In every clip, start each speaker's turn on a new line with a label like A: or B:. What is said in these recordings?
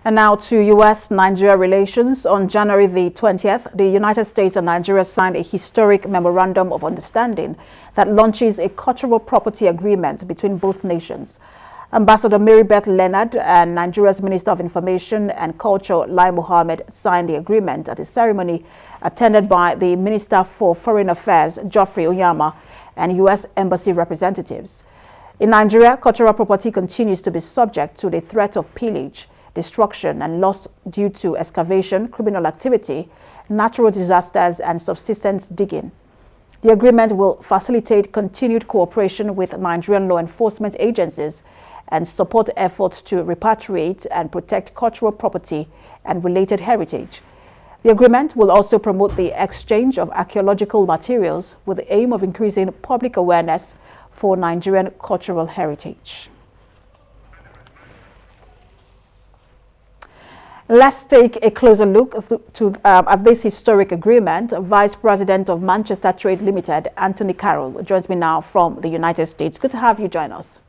A: And now to U.S.-Nigeria relations. On January the 20th, the United States and Nigeria signed a historic Memorandum of Understanding that launches a cultural property agreement between both nations. Ambassador Mary Beth Leonard and Nigeria's Minister of Information and Culture, Lai Mohammed, signed the agreement at a ceremony attended by the Minister for Foreign Affairs, Geoffrey Onyema, and U.S. Embassy representatives. In Nigeria, cultural property continues to be subject to the threat of pillage, destruction and loss due to excavation, criminal activity, natural disasters and subsistence digging. The agreement will facilitate continued cooperation with Nigerian law enforcement agencies and support efforts to repatriate and protect cultural property and related heritage. The agreement will also promote the exchange of archaeological materials with the aim of increasing public awareness for Nigerian cultural heritage. Let's take a closer look at this historic agreement. Vice President of Manchester Trade Limited, Anthony Carroll, joins me now from the United States. Good to have you join us.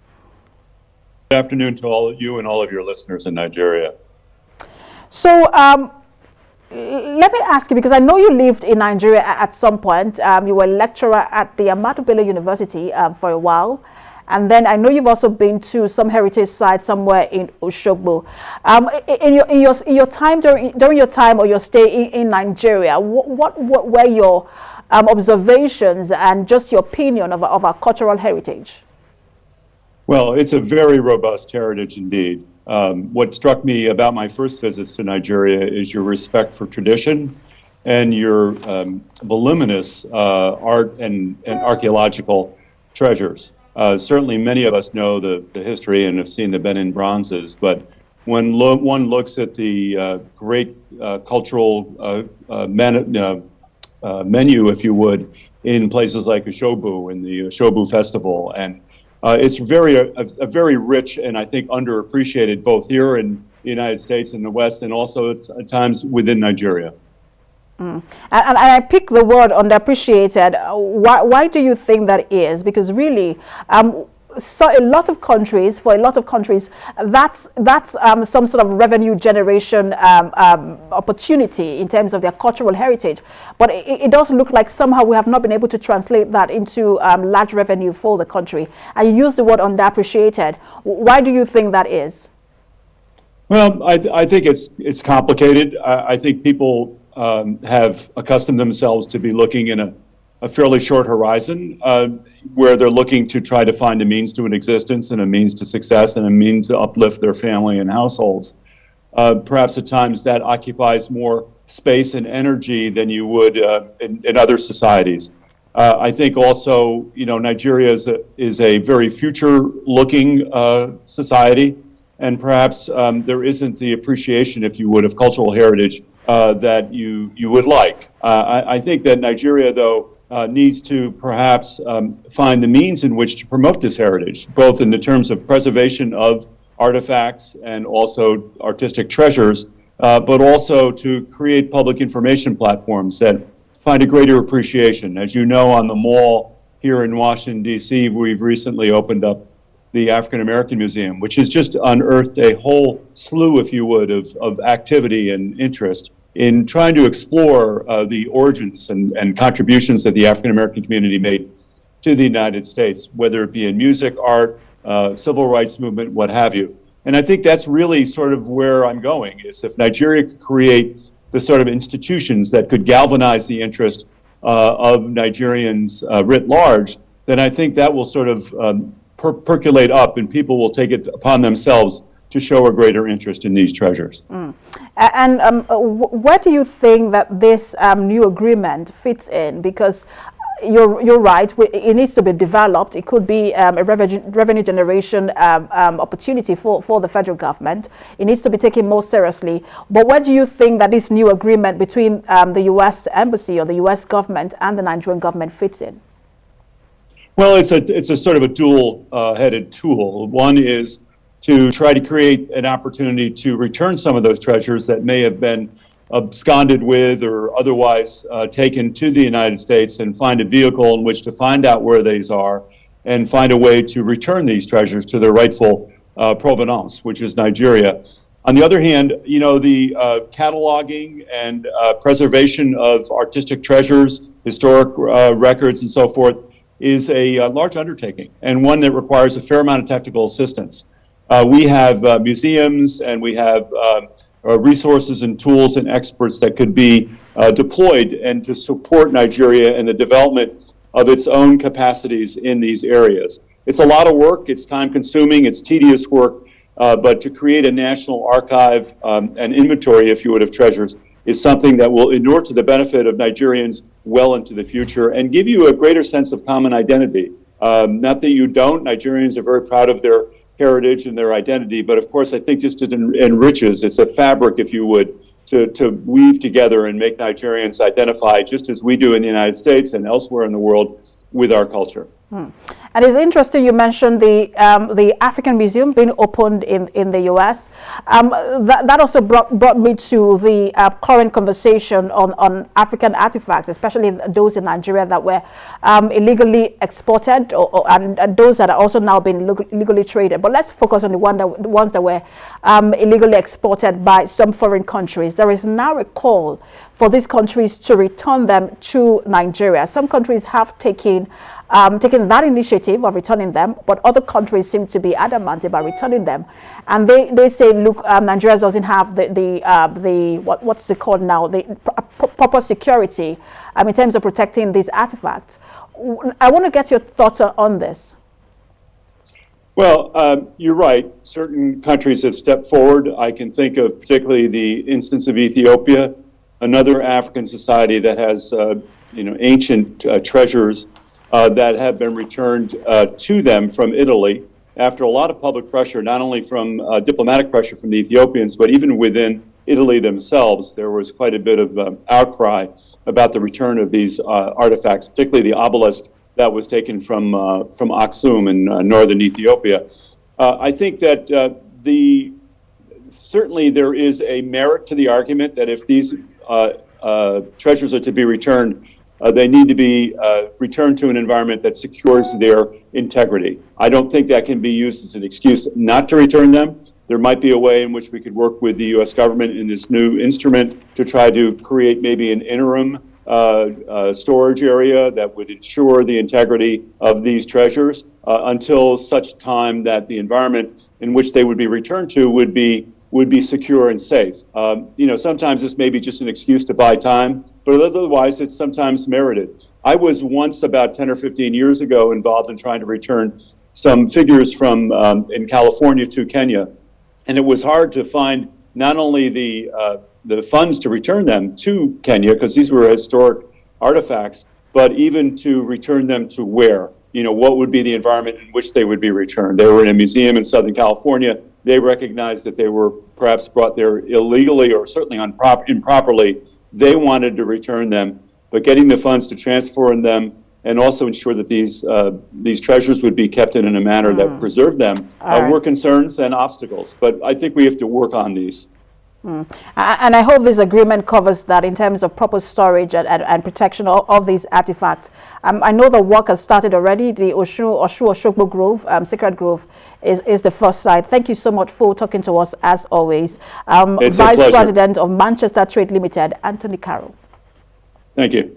B: Good afternoon to all of you and all of your listeners in Nigeria.
A: So let me ask you, because I know you lived in Nigeria at some point. You were a lecturer at the Ahmadu Bello University for a while. And then I know you've also been to some heritage sites somewhere in Osogbo. In your time during your time or your stay in Nigeria, what were your observations and just your opinion of our cultural heritage?
B: Well, it's a very robust heritage indeed. What struck me about my first visits to Nigeria is your respect for tradition and your voluminous art and archaeological treasures. Certainly many of us know the history and have seen the Benin bronzes, but when one looks at the great cultural menu, if you would, in places like Osogbo and the Osogbo Festival, and it's a very rich and I think underappreciated both here in the United States and the West and also at times within Nigeria.
A: And I pick the word underappreciated. Why do you think that is? Because really, for a lot of countries, that's some sort of revenue generation opportunity in terms of their cultural heritage. But it does look like somehow we have not been able to translate that into large revenue for the country. And you use the word underappreciated. Why do you think that is?
B: Well, I think it's complicated. I think people have accustomed themselves to be looking in a fairly short horizon where they're looking to try to find a means to an existence and a means to success and a means to uplift their family and households. Perhaps at times that occupies more space and energy than you would in other societies. I think also, Nigeria is a very future-looking society, and perhaps there isn't the appreciation, if you would, of cultural heritage that you would like. I think that Nigeria, though, needs to perhaps find the means in which to promote this heritage, both in the terms of preservation of artifacts and also artistic treasures, but also to create public information platforms that find a greater appreciation. As you know, on the Mall here in Washington, D.C., we've recently opened up the African American Museum, which has just unearthed a whole slew, if you would, of activity and interest in trying to explore the origins and contributions that the African American community made to the United States, whether it be in music, art, civil rights movement, what have you. And I think that's really sort of where I'm going, is if Nigeria could create the sort of institutions that could galvanize the interest of Nigerians writ large, then I think that will sort of percolate up and people will take it upon themselves to show a greater interest in these treasures.
A: And where do you think that this new agreement fits in? Because you're right, it needs to be developed. It could be a revenue generation opportunity for the federal government. It needs to be taken more seriously. But where do you think that this new agreement between the U.S. Embassy or the U.S. government and the Nigerian government fits in?
B: Well, it's a sort of a dual-headed tool. One is to try to create an opportunity to return some of those treasures that may have been absconded with or otherwise taken to the United States, and find a vehicle in which to find out where these are and find a way to return these treasures to their rightful provenance, which is Nigeria. On the other hand, you know, the cataloging and preservation of artistic treasures, historic records, and so forth is a large undertaking, and one that requires a fair amount of technical assistance. We have museums, and we have resources and tools and experts that could be deployed and to support Nigeria in the development of its own capacities in these areas. It's a lot of work, it's time consuming, it's tedious work, but to create a national archive and inventory, if you would, of treasures is something that will inure to the benefit of Nigerians well into the future and give you a greater sense of common identity. Not that you don't, Nigerians are very proud of their heritage and their identity, but of course I think just it enriches, it's a fabric, if you would, to weave together and make Nigerians identify, just as we do in the United States and elsewhere in the world, with our culture.
A: And it's interesting you mentioned the African Museum being opened in the U.S. That also brought me to the current conversation on African artifacts, especially those in Nigeria that were illegally exported and those that are also now being legally traded. But let's focus on the ones that were illegally exported by some foreign countries. There is now a call for these countries to return them to Nigeria. Some countries have taken that initiative of returning them, but other countries seem to be adamant about returning them. And they say, look, Nigeria doesn't have what's it called now, the proper security in terms of protecting these artifacts. I want to get your thoughts on this.
B: Well, you're right. Certain countries have stepped forward. I can think of particularly the instance of Ethiopia, another African society that has ancient treasures that have been returned to them from Italy after a lot of public pressure, not only from diplomatic pressure from the Ethiopians, but even within Italy themselves. There was quite a bit of outcry about the return of these artifacts, particularly the obelisk that was taken from Aksum in northern Ethiopia. I think that certainly there is a merit to the argument that if these treasures are to be returned, they need to be returned to an environment that secures their integrity. I don't think that can be used as an excuse not to return them. There might be a way in which we could work with the U.S. government in this new instrument to try to create maybe an interim storage area that would ensure the integrity of these treasures until such time that the environment in which they would be returned to would be secure and safe. Sometimes this may be just an excuse to buy time, but otherwise it's sometimes merited. I was once about 10 or 15 years ago involved in trying to return some figures from in California to Kenya, and it was hard to find not only the funds to return them to Kenya, because these were historic artifacts, but even to return them to where? What would be the environment in which they would be returned? They were in a museum in Southern California. They recognized that they were perhaps brought there illegally or certainly improperly. They wanted to return them, but getting the funds to transfer them and also ensure that these treasures would be kept in a manner that would preserve them were concerns and obstacles. But I think we have to work on these.
A: And I hope this agreement covers that in terms of proper storage and protection of these artifacts. I know the work has started already. The Oshu-Oshogbo Grove, Sacred Grove, is the first site. Thank you so much for talking to us, as always.
B: It's
A: Vice President of Manchester Trade Limited, Anthony Carroll.
B: Thank you.